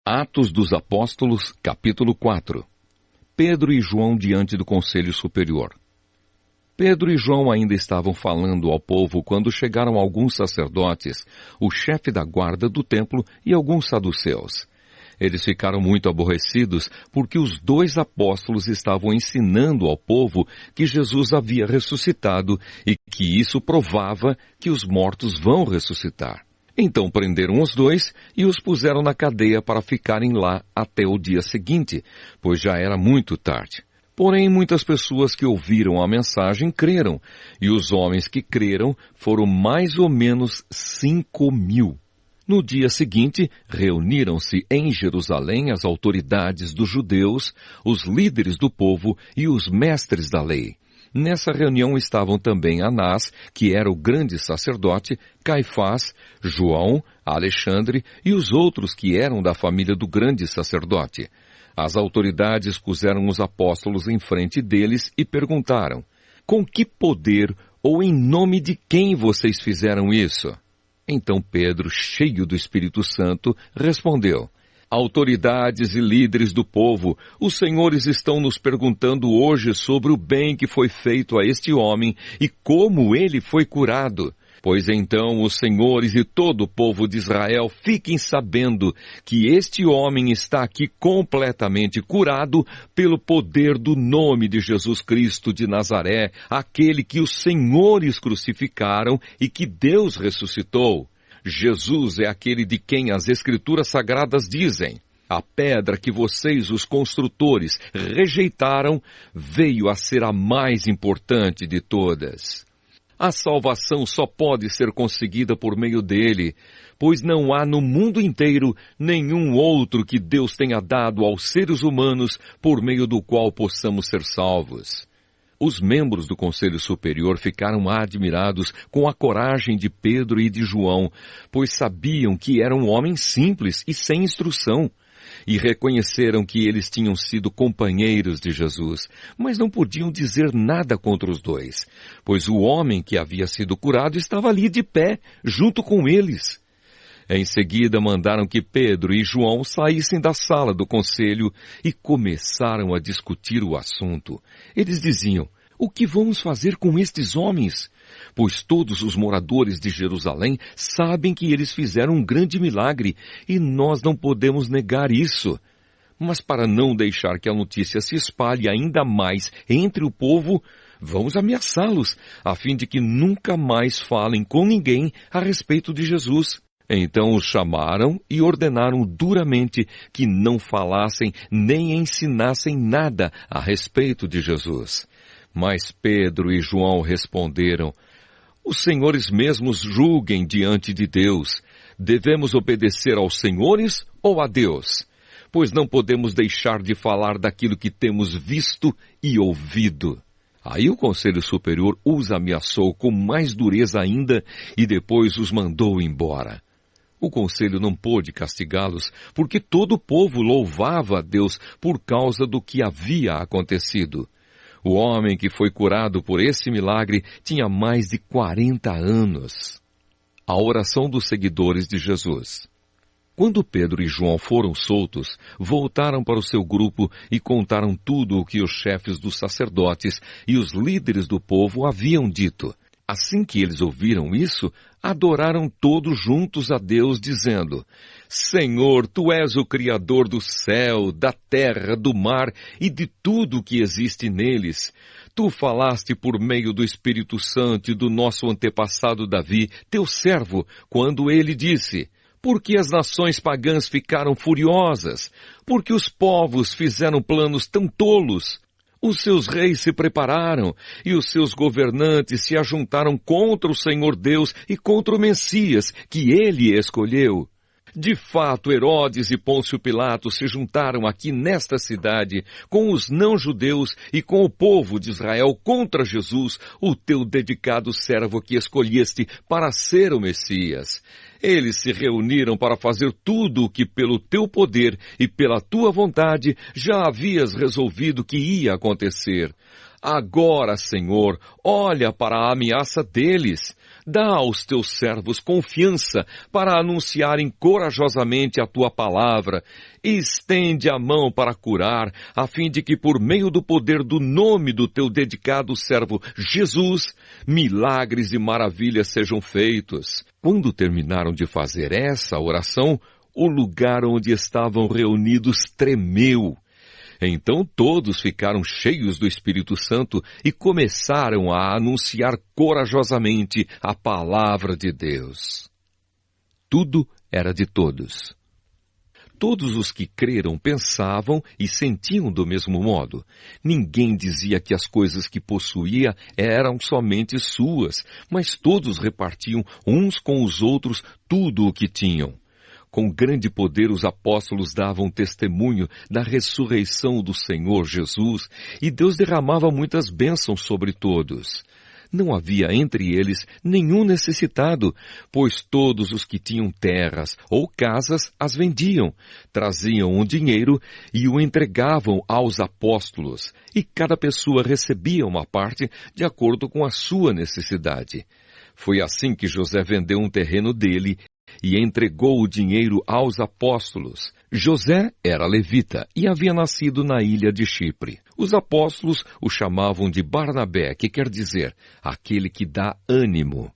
Atos dos Apóstolos, capítulo 4. Pedro e João diante do Conselho Superior. Pedro e João ainda estavam falando ao povo quando chegaram alguns sacerdotes, o chefe da guarda do templo e alguns saduceus. Eles ficaram muito aborrecidos porque os dois apóstolos estavam ensinando ao povo que Jesus havia ressuscitado e que isso provava que os mortos vão ressuscitar. Então prenderam os dois e os puseram na cadeia para ficarem lá até o dia seguinte, pois já era muito tarde. Porém, muitas pessoas que ouviram a mensagem creram, e os homens que creram foram mais ou menos 5.000. No dia seguinte, reuniram-se em Jerusalém as autoridades dos judeus, os líderes do povo e os mestres da lei. Nessa reunião estavam também Anás, que era o grande sacerdote, Caifás, João, Alexandre e os outros que eram da família do grande sacerdote. As autoridades puseram os apóstolos em frente deles e perguntaram: com que poder ou em nome de quem vocês fizeram isso? Então Pedro, cheio do Espírito Santo, respondeu: autoridades e líderes do povo, os senhores estão nos perguntando hoje sobre o bem que foi feito a este homem e como ele foi curado. Pois então os senhores e todo o povo de Israel fiquem sabendo que este homem está aqui completamente curado pelo poder do nome de Jesus Cristo de Nazaré, aquele que os senhores crucificaram e que Deus ressuscitou. Jesus é aquele de quem as Escrituras Sagradas dizem: a pedra que vocês, os construtores, rejeitaram, veio a ser a mais importante de todas. A salvação só pode ser conseguida por meio dele, pois não há no mundo inteiro nenhum outro que Deus tenha dado aos seres humanos por meio do qual possamos ser salvos. Os membros do Conselho Superior ficaram admirados com a coragem de Pedro e de João, pois sabiam que eram homens simples e sem instrução, e reconheceram que eles tinham sido companheiros de Jesus, mas não podiam dizer nada contra os dois, pois o homem que havia sido curado estava ali de pé, junto com eles. Em seguida, mandaram que Pedro e João saíssem da sala do conselho e começaram a discutir o assunto. Eles diziam: o que vamos fazer com estes homens? Pois todos os moradores de Jerusalém sabem que eles fizeram um grande milagre e nós não podemos negar isso. Mas para não deixar que a notícia se espalhe ainda mais entre o povo, vamos ameaçá-los, a fim de que nunca mais falem com ninguém a respeito de Jesus. Então os chamaram e ordenaram duramente que não falassem nem ensinassem nada a respeito de Jesus. Mas Pedro e João responderam: os senhores mesmos julguem diante de Deus. Devemos obedecer aos senhores ou a Deus? Pois não podemos deixar de falar daquilo que temos visto e ouvido. Aí o Conselho Superior os ameaçou com mais dureza ainda e depois os mandou embora. O conselho não pôde castigá-los, porque todo o povo louvava a Deus por causa do que havia acontecido. O homem que foi curado por esse milagre tinha mais de 40 anos. A oração dos seguidores de Jesus. Quando Pedro e João foram soltos, voltaram para o seu grupo e contaram tudo o que os chefes dos sacerdotes e os líderes do povo haviam dito. Assim que eles ouviram isso, adoraram todos juntos a Deus, dizendo: Senhor, Tu és o Criador do céu, da terra, do mar e de tudo o que existe neles. Tu falaste por meio do Espírito Santo e do nosso antepassado Davi, teu servo, quando ele disse: porque as nações pagãs ficaram furiosas, porque os povos fizeram planos tão tolos. Os seus reis se prepararam e os seus governantes se ajuntaram contra o Senhor Deus e contra o Messias, que ele escolheu. De fato, Herodes e Pôncio Pilatos se juntaram aqui nesta cidade com os não-judeus e com o povo de Israel contra Jesus, o teu dedicado servo que escolheste para ser o Messias. Eles se reuniram para fazer tudo o que pelo teu poder e pela tua vontade já havias resolvido que ia acontecer. Agora, Senhor, olha para a ameaça deles. Dá aos teus servos confiança para anunciarem corajosamente a tua palavra. Estende a mão para curar, a fim de que, por meio do poder do nome do teu dedicado servo Jesus, milagres e maravilhas sejam feitos. Quando terminaram de fazer essa oração, o lugar onde estavam reunidos tremeu. Então todos ficaram cheios do Espírito Santo e começaram a anunciar corajosamente a palavra de Deus. Tudo era de todos. Todos os que creram pensavam e sentiam do mesmo modo. Ninguém dizia que as coisas que possuía eram somente suas, mas todos repartiam uns com os outros tudo o que tinham. Com grande poder os apóstolos davam testemunho da ressurreição do Senhor Jesus, e Deus derramava muitas bênçãos sobre todos. Não havia entre eles nenhum necessitado, pois todos os que tinham terras ou casas as vendiam, traziam o dinheiro e o entregavam aos apóstolos, e cada pessoa recebia uma parte de acordo com a sua necessidade. Foi assim que José vendeu um terreno dele e entregou o dinheiro aos apóstolos. José era levita e havia nascido na ilha de Chipre. Os apóstolos o chamavam de Barnabé, que quer dizer, aquele que dá ânimo.